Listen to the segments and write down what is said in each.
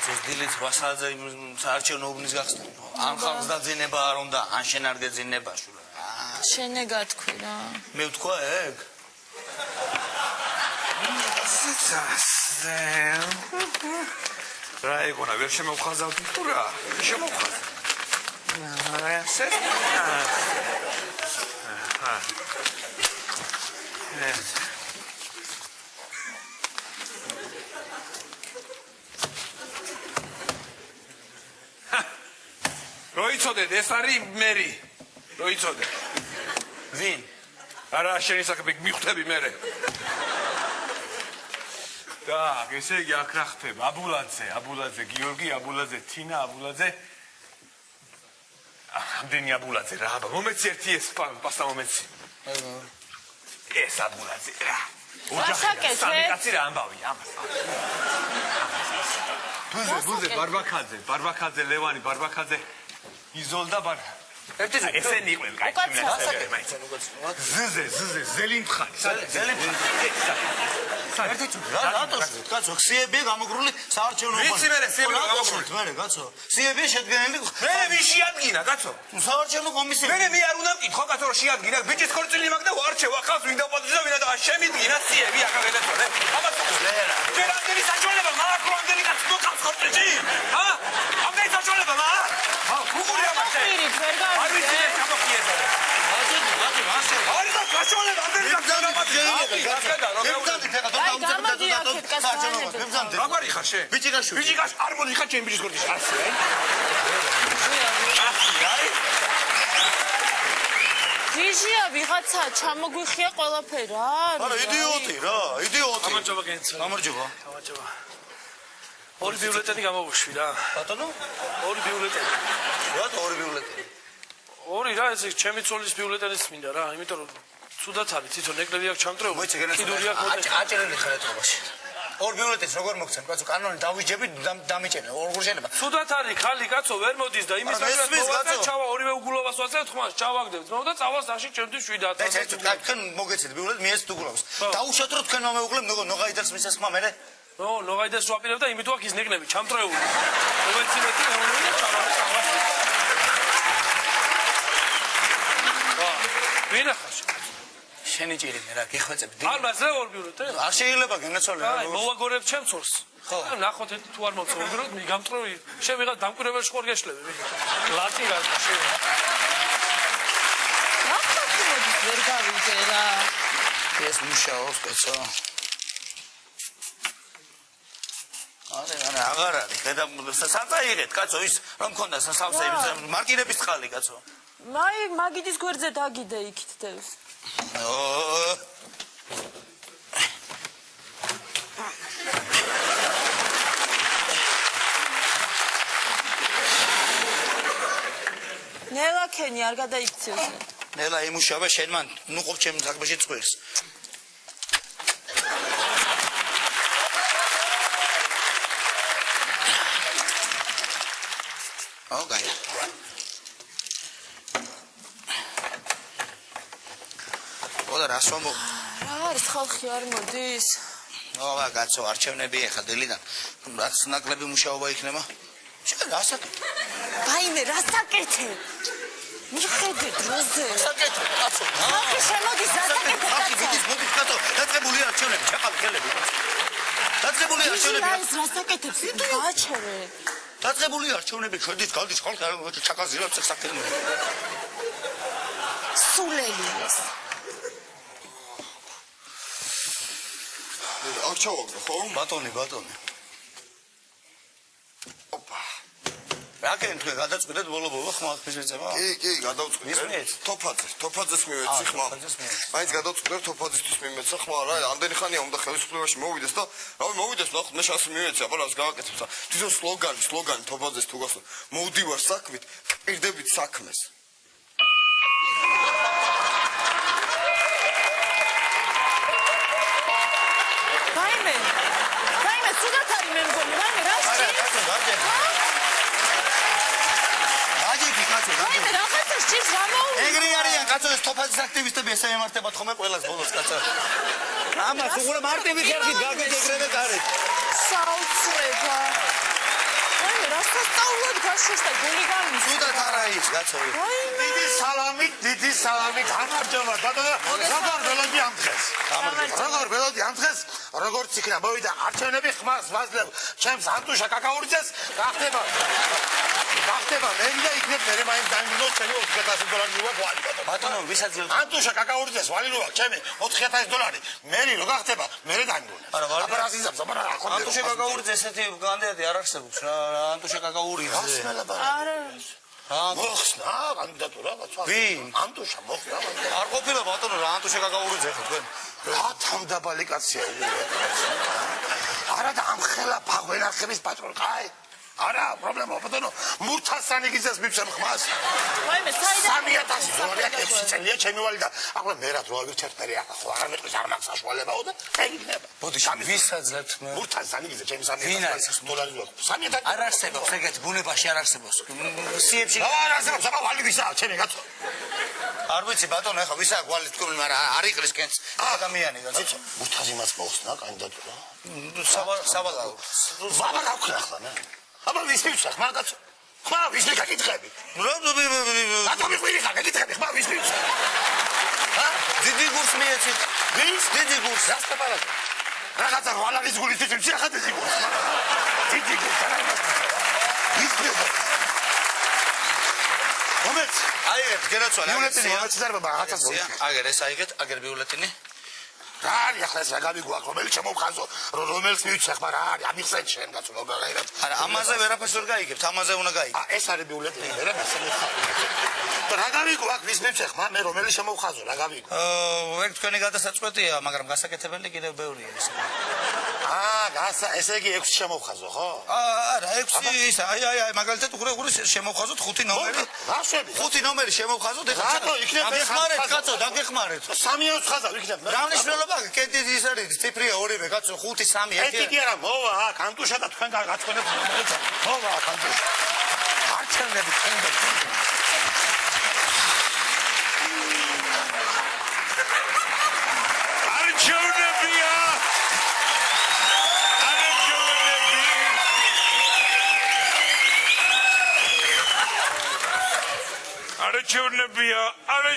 ეს დილით ვასაძე საარჩევნო უბნის გახსნა. ან ხალხს დაძინება არ უნდა, ან შენ არ გეძინება შურა. შენე გათქვი რა. მე ვთქვა ეგ? რა ეგონა ვერ შემოვხაზავდი თუ რა? შემოვხაზავდი. რა ესე? როიცოდეთ ეს არის მერი. როიცოდეთ. ვინ? არა შენი საქმე მიხვდები მერე. და ესე იგი აქ რა ხდება? აბულაძე, გიორგი აბულაძე, თინა აბულაძე. ამდენი აბულაძე რა, აბა მომეცი ერთი ეს პასტა მომეცი. ეს აბულაძე რა. ვასაკეთე? კაცი რა ამბავი ამას. ბუზე, ბარბაკაძე, ლევანი, ბარბაკაძე, იზოლდა ესენი იყვნენ, კაი, ზზე, ზელიმხანი, რატოში, კაცო, ქსიებია გამოგრული საარჩევნო უბანი. ვიცი მერე ქსიებია გამოგრული. მერე, კაცო, ქსიებია შედგენილი. მე ვინ შეადგინა, კაცო? საარჩევნო კომისია. მე არ უნდა მკითხო, კაცო, რომ შეადგინა, ბიჭის ქორწილი მაგ და ვარჩევ, ახალს ვინ დაპატიჟა, ვინა და შემიდგინა ქსიები, ახლა გადაწყვეტე. აბა ჯერ ამდენი საჭიროება მაქვს, ამდენი კაცი მოყავს ქორწილში? ჰა? ამდენი საჭიროება მაქვს? ჰა, უყურე ამაზე. არ ვიცი ეს გამოგიედა. არის გაშონება ამდენი კაცი მაგარი ხარ შე? ბიჭი არ მოდი ხარ ჩემ ბიჭის ქორწილში. ასე აი? ჯიჟია ვიღაცა ჩამოგვიხია ყველაფერი რა. არა, იდიოტი რა, იდიოტი. გამარჯობა გენცო. გამარჯობა. ორი ბიულეტენი გამოვუშვი რა. ბატონო? ორი ბიულეტენი. რატო ორი ბიულეტენი? ორი რა, ეს ჩემი ცოლის ბიულეტენიც მინდა რა, იმიტომ რომ ცუდად არის, თვითონ ეკლები აქვს ჩამტრეული. კიდური აქვს მოტე. აჭერელი ხარ ეთრობაში. ორ ბიულეტენს როგორ მოგცემ, კაცო, კანონი დავიჯები, დამიჭერე, ორ შეიძლება. ცუდად არის, ხალი კაცო ვერ მოდის და იმის გამო ჩავა ორივე უგულობას ვაცევთ ხმას, ჩავაგდებთ. და წავალ სახში ჩემთვის 7-10. თქვენ მოგეცეთ ბიულეტ, მე ეს უგულავს. დაუშვათ რომ თქვენ მომეუღლე ნოღაიდას მისას ხმა მერე? ნო, ნოღაიდას ვაპირებ და იმიტომ აქ ის ნეკნები ჩამტრეული. მოვეცინეთ და ჩავა. ვინ ახლა შენი ჭირიმე რა გიხვეწები არ მასე ორ ბიულეტენი არ შეიძლება გენაცვალე აი მოვაგორებ ჩემ ცოლს ხო ნახოთ თუ არ მოვწოვდროთ მიგამტროვი შენ ვიღაც დამკვირვებელში ხوار გეშლები ლატი რა შენ ვერ გავიძე რა ეს მუშაობს კაცო არა აღარ არის ხედა საწაიღეთ კაცო ის რომ მქონდა სასავსე მარკირების ხალი კაცო მაი მაგიდის გვერდზე დაგიდე იქით დევს ნელა ქენი არ გადაიქცევს ნელა იმუშავა შენ მან ნუ ყოფ ჩემ საქმეში წვირს ოკეი რა სომო რა არის ხალხი არ მოდის აბა კაცო არჩევნები ეხა დილიდან რაც ნაკლები მუშაობა იქნება შენ რასაკეთე ვაიმე რასაკეთე მიხედე დროზე რასაკეთე კაცო ხალხი შემოდის რასაკეთე ხალხი მიდის მოდის კაცო დაწყებული არჩევნები ჩაყავი ხელები დაწყებული არჩევნები რასაკეთებს გააჩერე დაწყებული არჩევნები შედის გავდის ხალხი ჩაკაზირებს საქმეები სულელი ეს არ ჩავაგდო ხო? ბატონი. ოპა. რა კენ თქვენ გადაწყვეტეთ ბოლო ხმალ ფიზეცება? კი, გადავწყვეტე. თოფაძეს მივეცი ხმა. მაინც გადავწყვეტე თოფაძისთვის მიმეცა ხმა რა, ამდენი ხანია უნდა ხელისუფლებაში მოვიდეს და რავი მოვიდეს ნახოთ მე შანსი მივეცი, აბა რას გავაკეთებ. თვითონ სლოგანი თოფაძეს თუ გასულ. მოვდივარ საქმით, პირდებით საქმეს. ვაიმე, სულად არის მე მგონი, ვაიმე, რა სჭირს? გაჯექი კაცო, ვაიმე, რაღაცა სჭირს, რა მოუვიდა? ეგრე არიან კაცო, ეს თოფაძის აქტივისტები ესე ემართებათ ხოლმე ყველას ბოლოს კაცო. ამას უყურე მარტივი ხერხით გაგეძეგრებეთ არის. საოცრება. სასწაულად გაშურს და გული გამის. თუდად არა ის, კაცო. დიდი სალამი გამარჯობა ბატონო როგორ ველოდი ამ დღეს როგორც იქნა მოვიდა არჩევნები ხმას ვაძლევ ჩემს ანტუშა კაკაურიძეს გახდება მე და იქნებ მე მაინც დაიმბნოს ჩემი $4000 მივაგვალი ბატონო, ვისაც ანტუშა კაკაურიძეს ვალი როა ჩემი $4000 მე რო გახდება მე დაიმბნო ანტუშა კაკაურიძე ესეთი კანდიდატი არ არსებობს რა ანტუშა კაკაურიძე მოხსნა კანდიდატურა ანტუშა მოხსნა არ ყოფილა ბატონო რა ანტუშა კაკაურიძე ხო თქვენ რა თამდაბალი კაცია არა და ამ ხელა ფაღვენახების პატრონ კაი არა პრობლემა ბატონო მურთასანი გიზეს მიფსემ ხმას ვაიმე საიდან $6000 წელია ჩემი ვალი და ახლა მე რა დრო ავირჩევთ მე ახლა ხო არ მეტყვის არ მაქვს საშუალებაო და ეგიქნება ბოდი ვისაძლევთ მე მურთასანი გიზე ჩემი $3000 არ არსებობს ეგეთი ბუნებაში არ არსებობს სიებში არ არსებობს აბა ვალი ვისაა ჩემი კაცო არ ვიცი ბატონო ახლა ვისაა გვალი თქვენ მაგრამ არ იყრის კენს ადამიანი გაცი მურთაზი მას მოხსნა კანდიდატურა საბადაო ვაბა გავქნა ახლა მე აბა ვის მივცახ მაგაც ხმა ვის მიგაკითხები ატომი ხვირი ხარ გაკითხები ხმა ვის მივცახ დიდი გულს მიეცით ვის დიდი გულს რასტაპარაკ რაღაცა ვალარის გულის თვითი ხარ დიდი გულს დიდი გულს არა ვის მომეც აიღეთ გერაცვალე ბიულეტინი მომეცდარება რაღაცას აგერ ეს აიღეთ აგერ ბიულეტინი რა არის ახლა ეს რა გამიგოა რომელიც შემოვხაზო რომელს მივცახ მაგრამ რა არის ამიხსენ შენ კაცო მოგაღერეთ არა ამაზე ვერაფერს ვერ გაიგებთ ამაზე უნდა გაიგებ ეს არის ბიულეტინი მე რა მისმეხარ რა გამიგოა ვის მივცახ მე რომელიც შემოვხაზო რა გამიგო ეგ თქვენი გადასაწყვეტია მაგრამ გასაკეთებელი კიდევ ბევრია ეს ესე იგი 6 შემოვხაზო ხო არა 6 ისა აი მაგალითად უყურე შემოვხაზოთ 5 ნომერი რა შვები 5 ნომერი შემოვხაზოთ ეხლა რატო იქნება დაგეხმარეთ კაცო დაგეხმარეთ 3-ს ხაზავ იქნება რა მნიშვნელობა კენტი ის არის ციფრია ორივე კაცო 5 3 1 ერთი კი არა მოვა აქ ანტუშა და თქვენ გააჩვენებთ მოვა აქ ანტუშა არჩევნები თქვენ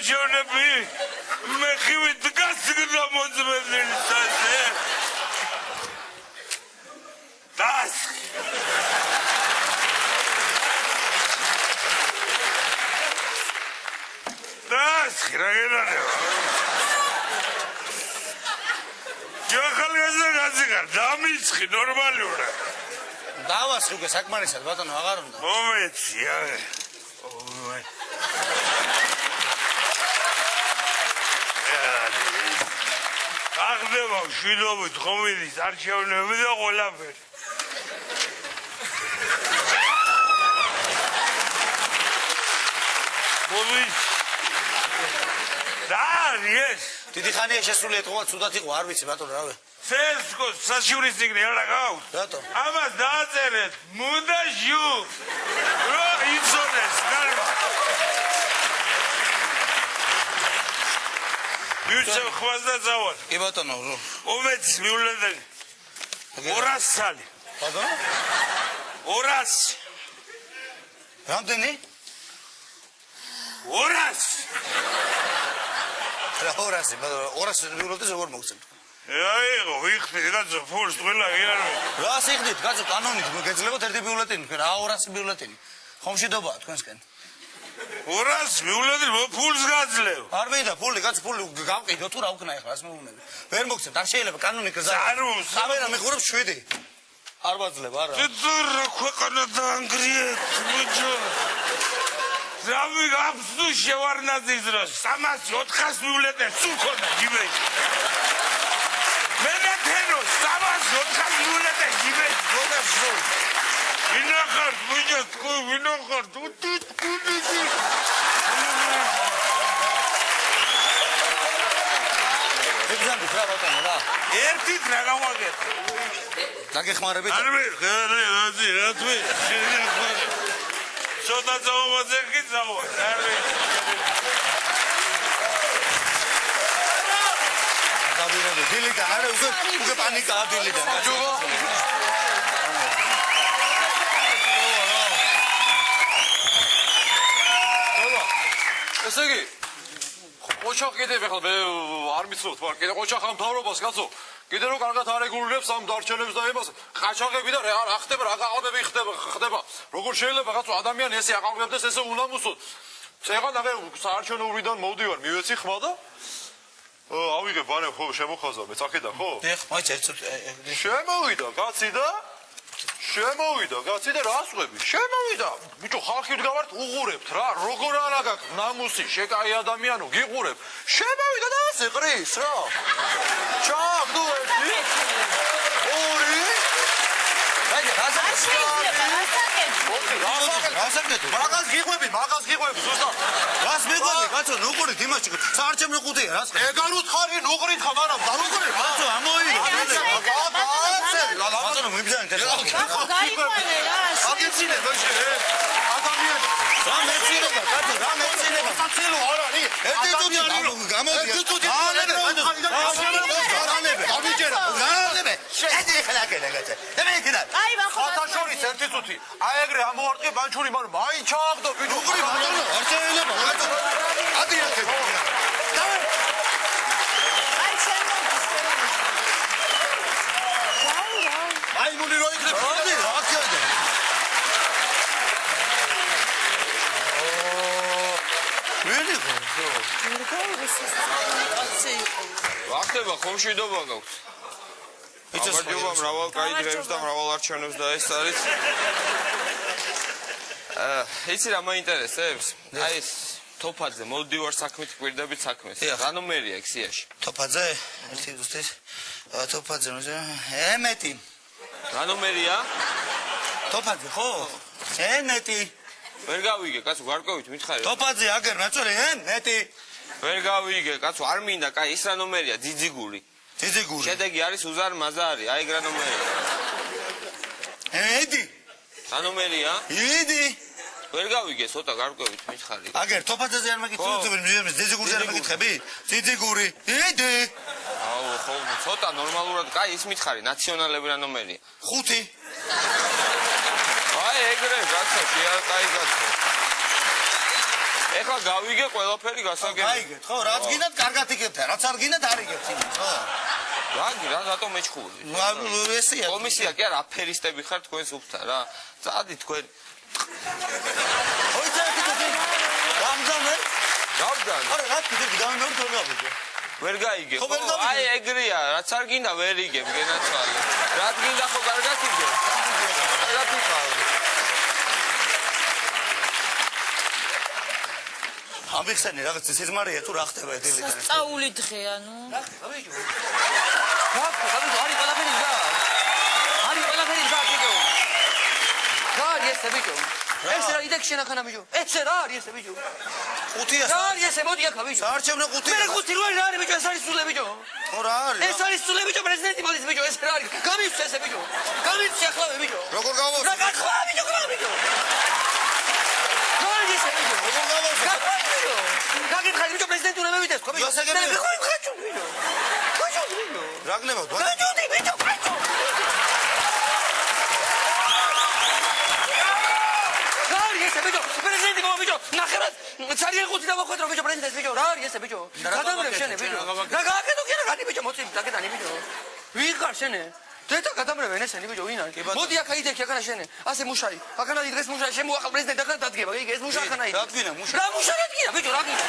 არჩევნები მე ხივით გასგდა მოძმედელისაზე დასხი რა გენარება ჯახალგაზე გაზიგარ დამიცხი ნორმალურა დავასხი უკვე საკმარისად ბატონო აღარ უნდა მომეცი აღე აღდება შვიდობით ხომიდის არჩევნები და ყველაფერი მომიც და არის დიდი ხანია შესრულიეთ ყოა ცუდად იყო არ ვიცი ბატონო რავე სესკოს საშიურისწიგნი არა გაქვს რატო ამას დააწერეთ მუდაშუ რო იცოდეს კარგად ვიუცე ხმას და წავალ კი ბატონო უმეც მიულედენ 200 სალი ბატონო 200 რამდენი 200 რა 200 ბატონო 200 მიულოდეს როგორ მოგცემ აიღო ვიხდი კაცო ფულს ყველა გიარვე რა სიხდით კაცო კანონით გეძლებოთ ერთი ბიულეტინი თქვენ რა 200 ბიულეტინი ხომშვიდობაა თქვენსკენ 200 მიულედენ ფულს გაძლევ არ მინდა ფული კაცო ფული გავყიდო თუ რა ვქნა ეხლა რას მეუბნები ვერ მოგცემთ არ შეიძლება კანონით გზა კამერა მიხურებს 7 არ ვაძლევ არა ძრ ქვეყანა დაანგრიეთ ბიჭო რავი აბსუ შევარნაძის დროს 300-400 მიულედენ სულ ხონდა ჯიბეში მენათენო 300-400 მიულედენ ჯიბეში ხონდა სულ ვინახარ ბიჭო თუ ვინახარ თუ ეგზამით რა ბატონო რა ერთით რა გავაგეთ დაგეხმარებით არ მე ხაზი რა თვე შეგეხმარე ცოტა წაუმაზე კი წავა არ მე დავირები დილიდან არა უკვე პანიკაა დილიდან ესე იგი ოჩახ კიდევ ახლა მე არ მიცნობთ მაგრამ კიდე ოჩახ ამ მთავრობას კაცო კიდე რო კარგად არეგულირებს ამ დარჩენებს და იმას ყაჩაღები და რა ხდება რა გაყალბები ხდება როგორ შეიძლება კაცო ადამიანი ესე აყალბებდეს ესე უნამუსოდ წეგან აღე საარჩევნურიდან მოვდივარ მივეცი ხმა და ავიღე ბანე ხო შემოხაზა მე წახედა ხო ეხ მაინც ერთად შემოვიდა კაცი და რას ყვები შემოვიდა ბიჭო ხალხი ვდგავართ უღურებთ რა როგორ არა გაქვს ნამუსი შეკაი ადამიანო გიყურებ შემოვიდა და ასე ყრის რა ჩაგდო ერთი ორი არ შეიძლება გასაკეთო მაგას გიყვები ზუსტად რას მეყვები კაცო ნუყურით იმაში საარჩევნო ყუთია რას ეგ არ უთხარი ნუყრით ხა მაგრამ დანუყრი კაცო ამოვიდა კაცო მიბზანეთ ეს გაიყვანე რა აგეცინე ბაშე ადამიანი რა მეცინება კაცო რა მეცინება საცილო არ არის ერთი თუთი გამოდია შედი ხლა კენა კაცო დამეკინა აი ბახო ათაშორის ერთი თუთი აი ეგრე ამოვარტყე ბანჩური მაგრამ მაინც ჩააღდო ბიჭო უყური ბატონო არ შეიძლება კაცო ადიახება აი შემოდის აი მული რო იქნებ ხოდი რა ქიოდა ველი ხო ვახტება ხომშვიდობა გაქვს აბარჯობა მრავალ კაი დღეებს და მრავალ არჩევნებს და ეს არის იცი რა მაინტერესებს აი ეს თოფაძე მოვდივარ საქმით კვირდებით საქმეს რა ნომერია ეგ სიაში თოფაძე ერთი ზუსტად თოფაძე ემეტი რა ნომერია თოფაძე ხო ემეტი ვერ გავიგე კაცო გარკვევით მითხარი თოფაძე აგერ ნაწოლე ემეტი ვერ გავიგე კაცო არ მინდა კაი ის რა ნომერია ძიძიგური ძიძიგური შედეგი არის უზარ მაზარი აი ეგ რა ნომერია ედი რა ნომერია იდი ვერ გავიგე ცოტა გარკვევით მითხარი აგერ თოფაძეზე არ მაგითხრები ძიძიგურზე არ მაგითხები ძიძიგური იდი აუ ხო ცოტა ნორმალურად კაი ის მითხარი ნაციონალები რა ნომერია 5 აი ეგრე გაცა შეარ კაი გაცა ეხლა გავიგე ყველაფერი გასაგები გაიგეთ ხო რაც გინდათ კარგად იგებთ რაც არ გინდათ არ იგებთ იმას ხო რა რატომ მეჩხუბი ესეა კომისია კი არა აფერისტები ხარ თქვენს უფთა რა წადი თქვენ ოი წადი გამძანე გავდან არა რა კიდე გამეორ თორნაბიჯე ვერ გაიგე ხო, ვერ ხო გავიგე. აი ეგრეა რაც არ გინდა ვერ იგებ გენაცვალე რაც გინდა ხო კარგად იგებ კარგად იყავ ამიხსენი რაღაც სიზმარია თუ რა ხდება ეთილი სწაული დღეა ნუ არის ყველაფერი და ბიჭო რა არის ეს ბიჭო ეს რა იდექ შენახანა ბიჭო ეს რა არის ეს ბიჭო 5-ია რა არის ეს მოდი აქ ბიჭო საარჩევნო 5-ია მე 5 რო არის ბიჭო ეს არის სულე ბიჭო ხო რა არის ეს არის სულე ბიჭო პრეზიდენტი მალის ბიჭო ეს რა არის გამიწვე ეს ბიჭო გამიწვე ახლა ბიჭო როგორ გავავსე რა გახვა ბიჭო რა ბიჭო რა არის ეს ბიჭო როგორ გავავსე გაგითხარი ბიჭო პრეზიდენტი უნდა მევიდეს ხო ბიჭო გასაგებია. მე ხო ხაჭუ ბიჭო ხაჭუ ბიჭო რა გნებავ ხაჭუ ბიჭო ხაჭუ პრეზიდენტი მოვიჯო ნახევრად ძალიან ხუთი დავახვედრო ბიჭო პრეზიდენტს ბიჭო რა არის ეს ბიჭო გადამრებ შენე ბიჭო რა გააკეთო კიდე რანი ბიჭო მოწი დაგედანი ბიჭო ვიღარ შენე დედა გადამრებენ ესენი ბიჭო ვინ არის მოდი აქ აიდექი აქანა შენე ასე მუშაი აქანა დღეს მუშაი შემოახალ პრეზიდენტი აქანა დადგება იგი ეს მუშა აქანა რა გვინა მუშა რა მუშა დადგია ბიჭო რა გინდა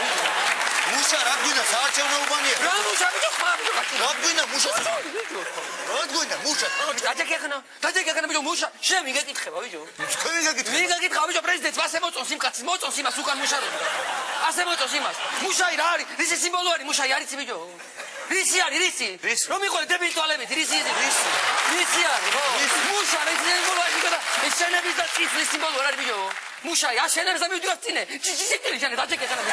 მუშა რა გვინა საარჩევნო უბანია რა მუშა ბიჭო ხმა ბიჭო რა გვინა მუშა ბიჭო რა გვინა მუშა დაჯექი აქანა ბიჭო მუშა შენ მიგეკითხება ბიჭო თქვენ გაგითხე მიგეკითხა ბიჭო პრეზიდენტს ასე მოწონს იმ კაცს მოწონს იმას უკან მუშაობს ასე მოწონს იმას მუშაი რა არის რისი სიმბოლო არის მუშაი არის ბიჭო რისი არის რისი რომ იყო დებილი თვალებით რისი არის ხო მუშა რისი სიმბოლო არის და ეს შენების და ციფრის სიმბოლო არის ბიჭო მუშაი აშენებს და მივდივარ წინე ჭიჭიჭი შენ დაჯექი ახლა